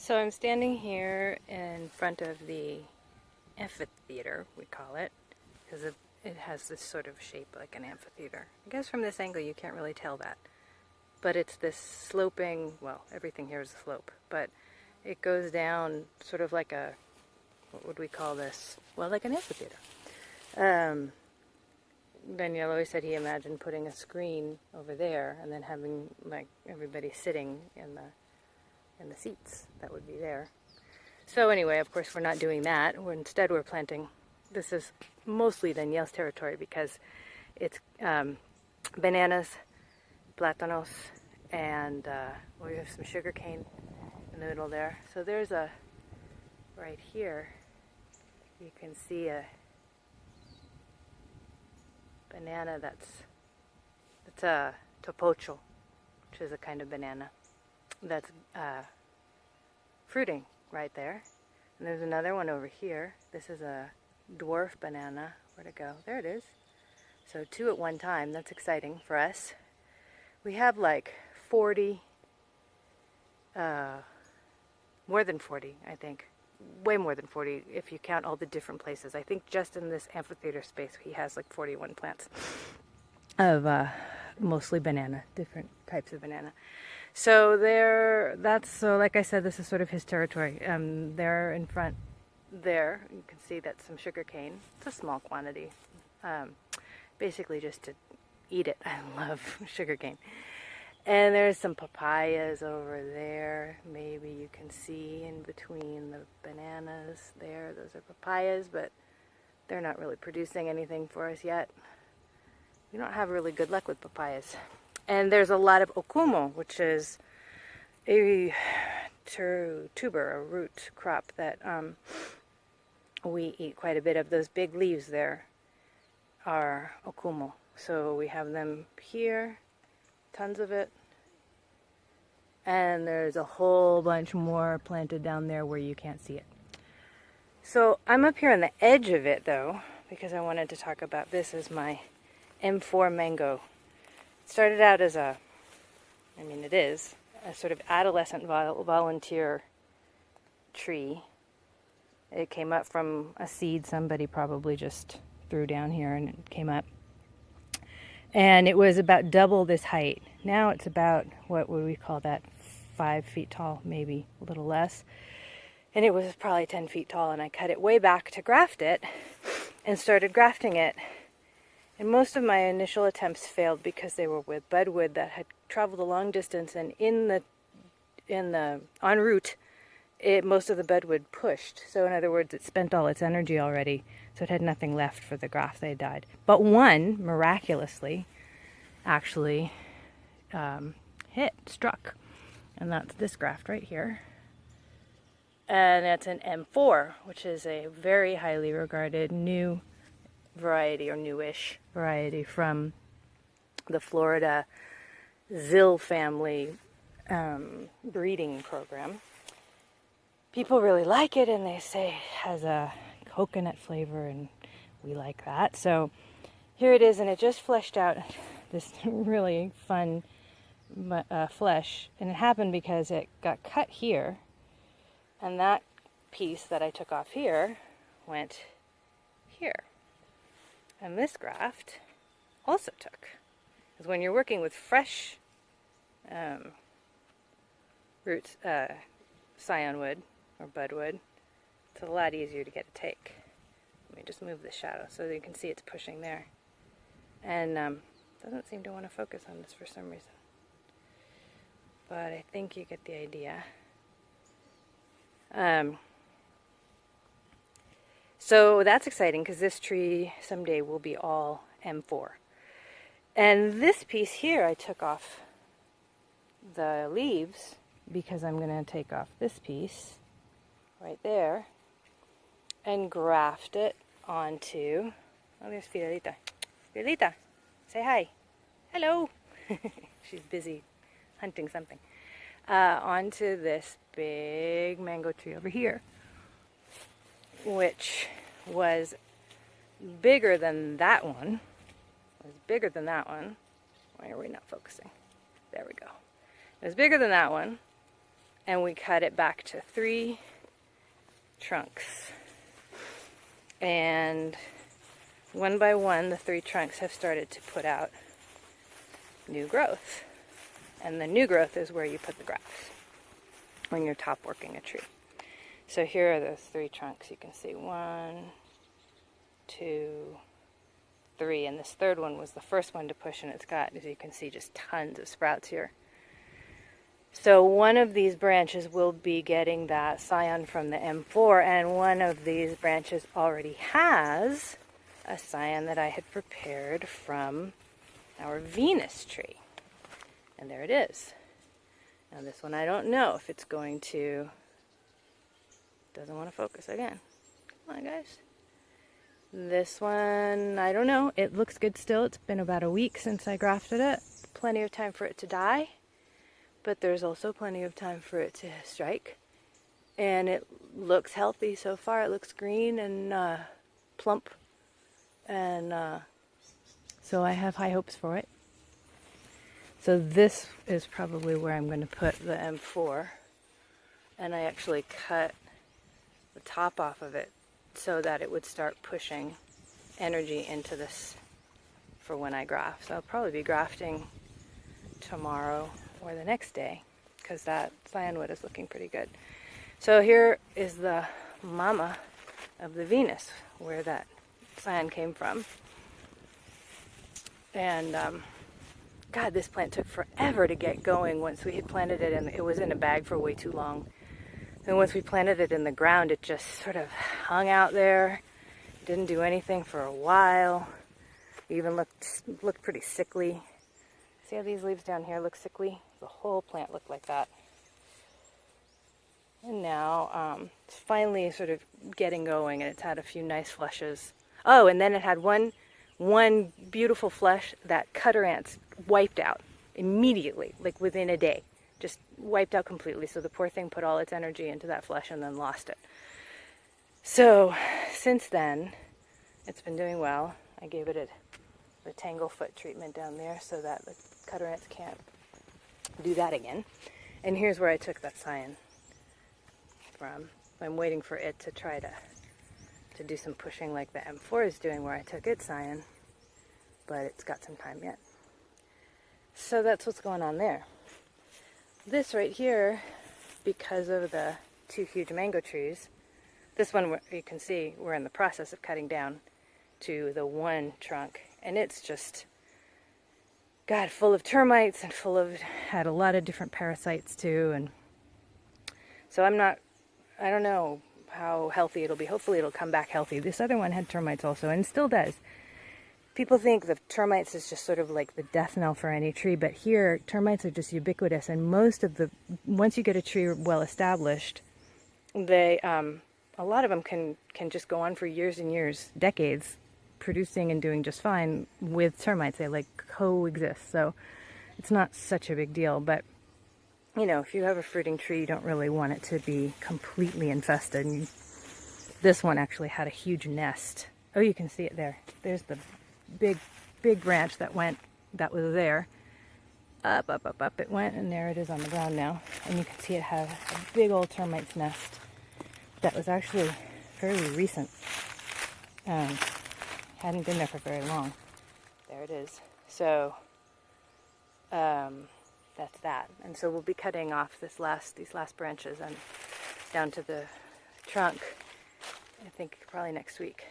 So I'm standing here in front of the amphitheater, we call it, because it has this sort of shape like an amphitheater. I guess from this angle you can't really tell that. But it's this sloping, well, everything here is a slope, but it goes down sort of like a, what would we call this? Well, like an amphitheater. Daniel always said he imagined putting a screen over there and then having like everybody sitting in the seats that would be there. So anyway, of course we're not doing that. Instead we're planting, this is mostly Danielle's territory because it's bananas, plátanos, and we have some sugar cane in the middle there. So there's a, right here, you can see a banana that's a topocho, which is a kind of banana that's fruiting right there. And there's another one over here. This is a dwarf banana. Where'd it go? There it is. So 2 at one time. That's exciting for us. We have like 40, more than 40, I think. Way more than 40 if you count all the different places. I think just in this amphitheater space he has like 41 plants of mostly banana, different types of banana. So so like I said, this is sort of his territory. There in front there, you can see that's some sugar cane. It's a small quantity, basically just to eat it. I love sugar cane. And there's some papayas over there. Maybe you can see in between the bananas there. Those are papayas, but they're not really producing anything for us yet. We don't have really good luck with papayas. And there's a lot of okumo, which is a tuber, a root crop that we eat quite a bit of. Those big leaves there are okumo. So we have them here, tons of it. And there's a whole bunch more planted down there where you can't see it. So I'm up here on the edge of it though, because I wanted to talk about this as my M4 mango. It started out as it is a sort of adolescent volunteer tree. It came up from a seed somebody probably just threw down here and it came up. And it was about double this height. Now it's about, what would we call that, 5 feet tall, maybe a little less. And it was probably 10 feet tall, and I cut it way back to graft it and started grafting it. And most of my initial attempts failed because they were with budwood that had traveled a long distance, and en route, most of the budwood pushed. So in other words, it spent all its energy already, so it had nothing left for the graft. They died. But one, miraculously, actually struck. And that's this graft right here. And that's an M4, which is a very highly regarded new variety, or newish variety, from the Florida Zill family breeding program. People really like it, and they say it has a coconut flavor, and we like that. So here it is, and it just fleshed out this really fun flesh, and it happened because it got cut here, and that piece that I took off here went here. And this graft also took. Because when you're working with fresh roots, scion wood or budwood, it's a lot easier to get a take. Let me just move the shadow so that you can see it's pushing there. And doesn't seem to want to focus on this for some reason. But I think you get the idea. So that's exciting because this tree someday will be all M4. And this piece here I took off the leaves because I'm going to take off this piece right there and graft it onto, oh, there's Fidelita. Fidelita, say hi. Hello. She's busy hunting something. Onto this big mango tree over here, which was bigger than that one. It was bigger than that one. Why are we not focusing? There we go. It was bigger than that one. and we cut it back to 3 trunks. And one by one, the 3 trunks have started to put out new growth. And the new growth is where you put the grafts when you're top working a tree. So here are those 3 trunks. You can see 1, 2, 3, and this 3rd one was the first one to push, and it's got, as you can see, just tons of sprouts here. So one of these branches will be getting that scion from the M4, and one of these branches already has a scion that I had prepared from our Venus tree. And there it is. Now this one I don't know if it's going to, doesn't want to focus again. Come on guys. This one, I don't know. It looks good still. It's been about a week since I grafted it. Plenty of time for it to die, but there's also plenty of time for it to strike. And it looks healthy so far. It looks green and plump. And so I have high hopes for it. So this is probably where I'm going to put the M4. And I actually cut the top off of it so that it would start pushing energy into this for when I graft. So I'll probably be grafting tomorrow or the next day because that cyanwood is looking pretty good. So here is the mama of the Venus where that cyan came from. And God, this plant took forever to get going once we had planted it, and it was in a bag for way too long. And once we planted it in the ground, it just sort of hung out there. It didn't do anything for a while. It even looked pretty sickly. See how these leaves down here look sickly? The whole plant looked like that. And now it's finally sort of getting going, and it's had a few nice flushes. Oh, and then it had one beautiful flush that cutter ants wiped out immediately, like within a day. Just wiped out completely. So the poor thing put all its energy into that flush and then lost it. So since then, it's been doing well. I gave it the tanglefoot treatment down there so that the cutter ants can't do that again. And here's where I took that cyan from. I'm waiting for it to try to do some pushing like the M4 is doing, where I took its cyan, but it's got some time yet. So that's what's going on there. This right here, because of the 2 huge mango trees, this one you can see we're in the process of cutting down to the 1 trunk, and it's just, God, full of termites and had a lot of different parasites too, and so I don't know how healthy it'll be. Hopefully it'll come back healthy. This other one had termites also, and still does. People think the termites is just sort of like the death knell for any tree, but here termites are just ubiquitous, and once you get a tree well established, they a lot of them can just go on for years and years, decades, producing and doing just fine with termites. They like coexist, so it's not such a big deal. But you know, if you have a fruiting tree, you don't really want it to be completely infested. And this one actually had a huge nest. Oh, you can see it there. There's the big branch that was there. Up it went, and there it is on the ground now. And you can see it had a big old termite's nest that was actually fairly recent. Hadn't been there for very long. There it is. So that's that. And so we'll be cutting off these last branches and down to the trunk, I think probably next week.